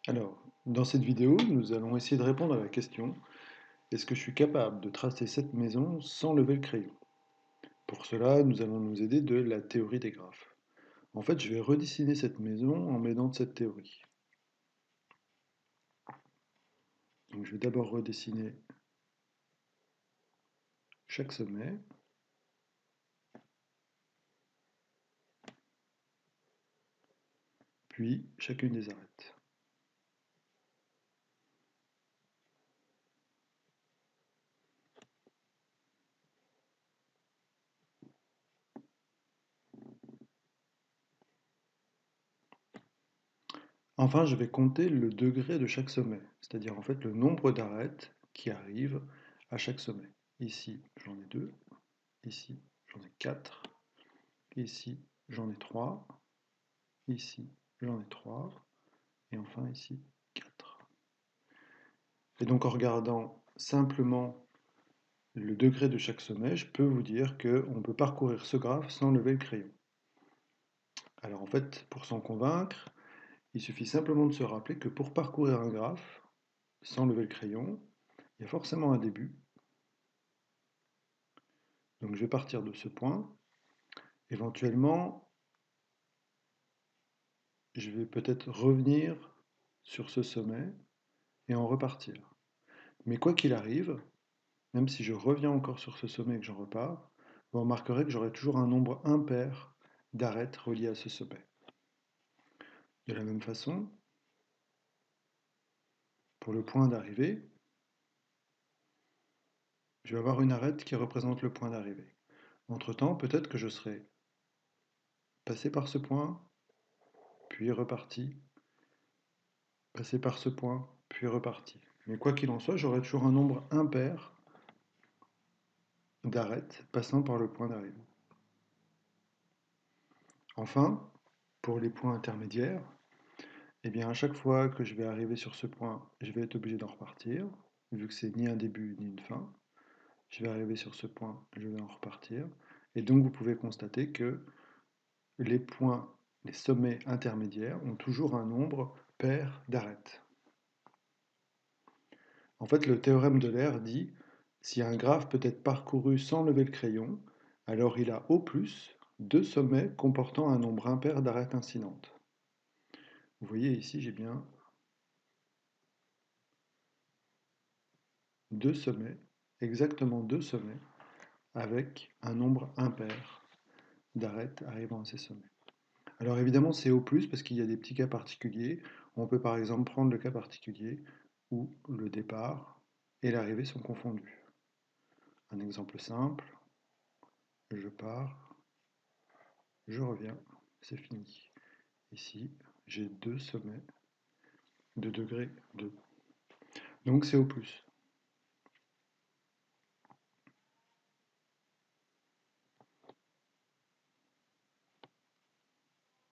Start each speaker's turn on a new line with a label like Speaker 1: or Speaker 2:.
Speaker 1: Alors, dans cette vidéo, nous allons essayer de répondre à la question: est-ce que je suis capable de tracer cette maison sans lever le crayon? Pour cela, nous allons nous aider de la théorie des graphes. En fait, je vais redessiner cette maison en m'aidant de cette théorie. Donc, je vais d'abord redessiner chaque sommet, puis chacune des arêtes. Enfin, je vais compter le degré de chaque sommet, c'est-à-dire en fait le nombre d'arêtes qui arrivent à chaque sommet. Ici, j'en ai 2, ici, j'en ai 4, ici, j'en ai 3, ici, j'en ai 3, et enfin ici, 4. Et donc en regardant simplement le degré de chaque sommet, je peux vous dire qu'on peut parcourir ce graphe sans lever le crayon. Alors en fait, pour s'en convaincre, il suffit simplement de se rappeler que pour parcourir un graphe sans lever le crayon, il y a forcément un début. Donc je vais partir de ce point. Éventuellement, je vais peut-être revenir sur ce sommet et en repartir. Mais quoi qu'il arrive, même si je reviens encore sur ce sommet et que j'en repars, vous remarquerez que j'aurai toujours un nombre impair d'arêtes reliées à ce sommet. De la même façon, pour le point d'arrivée, je vais avoir une arête qui représente le point d'arrivée. Entre-temps, peut-être que je serai passé par ce point, puis reparti, passé par ce point, puis reparti. Mais quoi qu'il en soit, j'aurai toujours un nombre impair d'arêtes passant par le point d'arrivée. Enfin, pour les points intermédiaires, eh bien à chaque fois que je vais arriver sur ce point, je vais être obligé d'en repartir, vu que c'est ni un début ni une fin. Je vais arriver sur ce point, je vais en repartir. Et donc vous pouvez constater que les points, les sommets intermédiaires ont toujours un nombre pair d'arêtes. En fait, le théorème d'Euler dit si un graphe peut être parcouru sans lever le crayon, alors il a au plus deux sommets comportant un nombre impair d'arêtes incidentes. Vous voyez ici, j'ai bien deux sommets, exactement deux sommets, avec un nombre impair d'arêtes arrivant à ces sommets. Alors évidemment, c'est au plus parce qu'il y a des petits cas particuliers. On peut par exemple prendre le cas particulier où le départ et l'arrivée sont confondus. Un exemple simple, je pars, je reviens, c'est fini. Ici, j'ai deux sommets de degré 2. Donc c'est au plus.